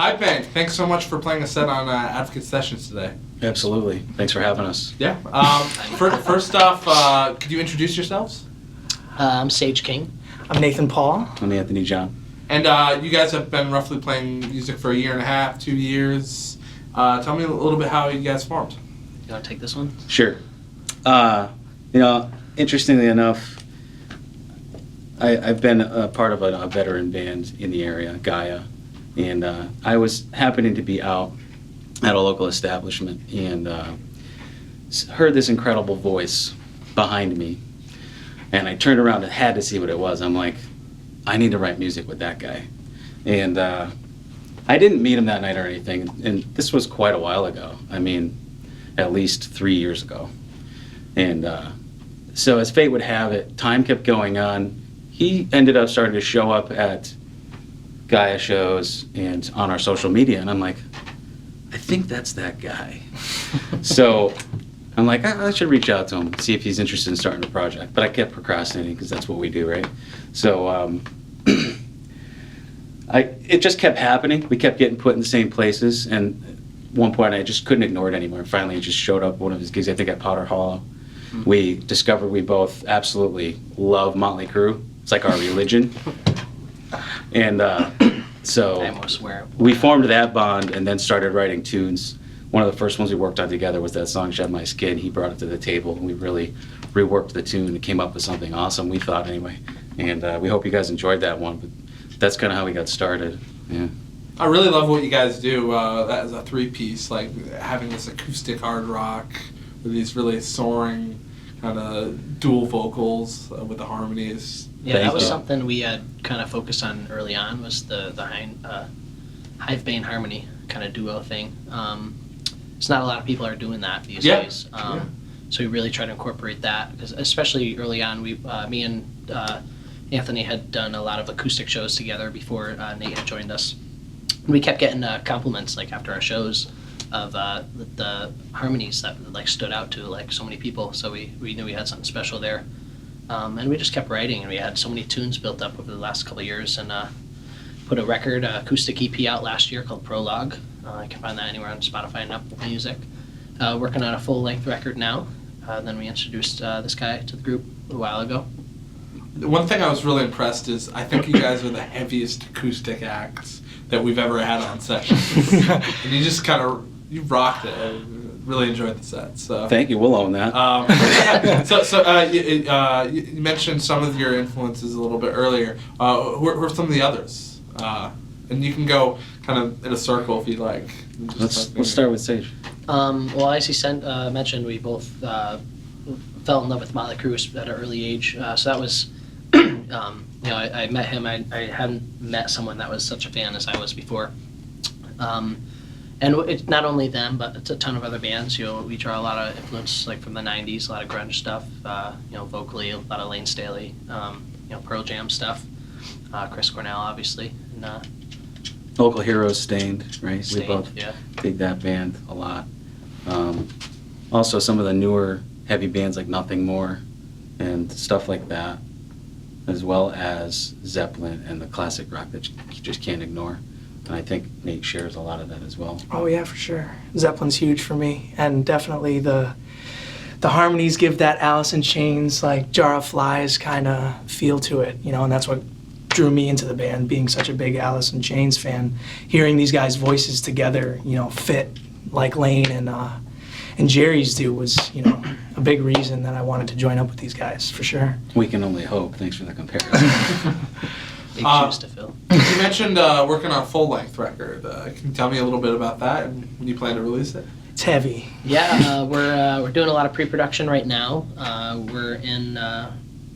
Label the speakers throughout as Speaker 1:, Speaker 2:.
Speaker 1: Hivebane, thanks so much for playing a set on Advocate Sessions today.
Speaker 2: Absolutely. Thanks for having us.
Speaker 1: Yeah. First off, could you introduce yourselves?
Speaker 3: I'm Sage King.
Speaker 4: I'm Nathan Paul.
Speaker 2: I'm Anthony John.
Speaker 1: And you guys have been roughly playing music for 1.5 years, 2 years. Tell me a little bit how you guys formed.
Speaker 3: You want to take this one?
Speaker 2: Sure. Interestingly enough, I've been a part of a veteran band in the area, Gaia, and I was happening to be out at a local establishment and heard this incredible voice behind me, and I turned around and had to see what it was. I'm like, I need to write music with that guy. And I didn't meet him that night or anything, and this was quite a while ago. I mean, at least 3 years ago. And so as fate would have it, time kept going on. He ended up starting to show up at Gaia shows and on our social media, and I'm like, I think that's that guy. So I'm like, I should reach out to him, see if he's interested in starting a project. But I kept procrastinating because that's what we do, right? So it just kept happening. We kept getting put in the same places, and at one point I just couldn't ignore it anymore. Finally, it just showed up at one of his gigs, I think at Powder Hollow. Mm-hmm. We discovered we both absolutely love Motley Crue. It's like our religion. And so
Speaker 3: I almost swear.
Speaker 2: We formed that bond and then started writing tunes. One of the first ones we worked on together was that song Shed My Skin. He brought it to the table, and we really reworked the tune and came up with something awesome, we thought anyway. And we hope you guys enjoyed that one. But that's kind of how we got started. Yeah.
Speaker 1: I really love what you guys do as a three-piece, like having this acoustic hard rock with these really soaring kind of dual vocals with the harmonies.
Speaker 3: Yeah, that was something we had kind of focused on early on, was the Hivebane harmony kind of duo thing. It's not a lot of people are doing that these days. So we really try to incorporate that, because especially early on, me and Anthony had done a lot of acoustic shows together before Nate had joined us. We kept getting compliments like after our shows of the harmonies that like stood out to like so many people. So we knew we had something special there, and we just kept writing. And we had so many tunes built up over the last couple of years, and put a record acoustic EP out last year called Prologue. You can find that anywhere on Spotify and Apple Music. Working on a full length record now. Then we introduced this guy to the group a while ago.
Speaker 1: One thing I was really impressed is I think you guys are the heaviest acoustic acts that we've ever had on sessions. And you just you rocked it. I really enjoyed the set. So.
Speaker 2: Thank you. We'll own that.
Speaker 1: You mentioned some of your influences a little bit earlier. Who are some of the others? And you can go kind of in a circle if you like.
Speaker 2: Let's start with Sage.
Speaker 3: Well, as he mentioned, we both fell in love with Motley Crue at an early age. So that was, I met him. I hadn't met someone that was such a fan as I was before. And it's not only them, but it's a ton of other bands. We draw a lot of influence like from the '90s, a lot of grunge stuff. Vocally, a lot of Lane Staley, Pearl Jam stuff. Chris Cornell, obviously. And,
Speaker 2: Local heroes, Stained, right?
Speaker 3: Stained,
Speaker 2: we both
Speaker 3: yeah.
Speaker 2: dig that band a lot. Also, some of the newer heavy bands like Nothing More and stuff like that, as well as Zeppelin and the classic rock that you just can't ignore. And I think Nate shares a lot of that as well.
Speaker 4: Oh yeah, for sure. Zeppelin's huge for me, and definitely the harmonies give that Alice in Chains, like Jar of Flies kind of feel to it, and that's what drew me into the band, being such a big Alice in Chains fan. Hearing these guys' voices together, fit like Lane and Jerry's do was, a big reason that I wanted to join up with these guys, for sure.
Speaker 2: We can only hope. Thanks for the comparison.
Speaker 3: Big shoes to fill.
Speaker 1: You mentioned working on a full-length record. Can you tell me a little bit about that and when you plan to release it?
Speaker 4: It's heavy.
Speaker 3: Yeah, we're doing a lot of pre-production right now. We're in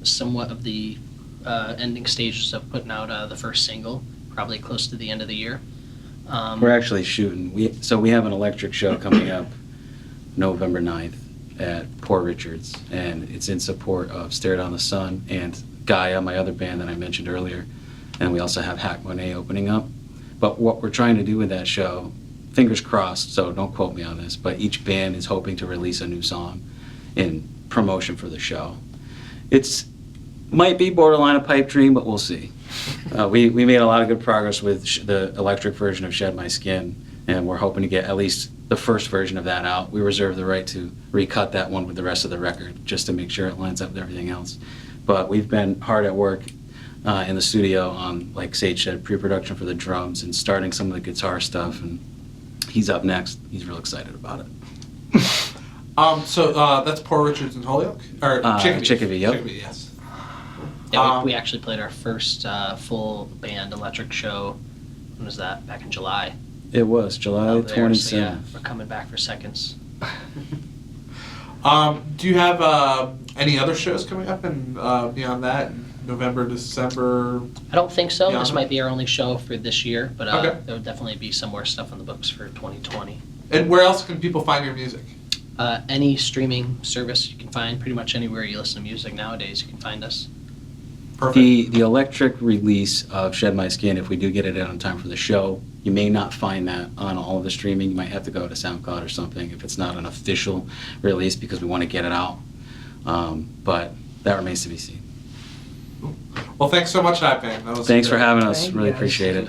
Speaker 3: somewhat of the ending stages of putting out the first single, probably close to the end of the year.
Speaker 2: We're actually shooting. We have an electric show coming up November 9th at Poor Richards, and it's in support of Stare Down the Sun and Gaia, my other band that I mentioned earlier, and we also have Hack Monet opening up. But what we're trying to do with that show, fingers crossed, so don't quote me on this, but each band is hoping to release a new song in promotion for the show. It's might be borderline a pipe dream, but we'll see. We made a lot of good progress with the electric version of Shed My Skin, and we're hoping to get at least the first version of that out. We reserve the right to recut that one with the rest of the record, just to make sure it lines up with everything else. But we've been hard at work in the studio on, like Sage said, pre-production for the drums and starting some of the guitar stuff, and he's up next. He's real excited about it.
Speaker 1: So that's Poor Richards and Holyoke? Or Chicopee?
Speaker 2: Chicopee, yep.
Speaker 1: Chicopee, yes.
Speaker 3: Yeah, we actually played our first full band electric show. When was that? Back in July.
Speaker 2: It was July
Speaker 3: Out there,
Speaker 2: 27th.
Speaker 3: so yeah, we're coming back for seconds.
Speaker 1: Do you have any other shows coming up and beyond that? November, December?
Speaker 3: I don't think so.
Speaker 1: Yeah.
Speaker 3: This might be our only show for this year, but
Speaker 1: Okay.
Speaker 3: there would definitely be some more stuff on the books for 2020.
Speaker 1: And where else can people find your music?
Speaker 3: Any streaming service you can find, pretty much anywhere you listen to music nowadays, you can find us.
Speaker 1: Perfect.
Speaker 2: The electric release of Shed My Skin, if we do get it out on time for the show, you may not find that on all of the streaming. You might have to go to SoundCloud or something if it's not an official release, because we want to get it out. But that remains to be seen.
Speaker 1: Well, thanks so much, Hivebane. That was
Speaker 2: Thanks for having us.
Speaker 4: Thank you,
Speaker 2: Really
Speaker 4: guys.
Speaker 2: appreciate it.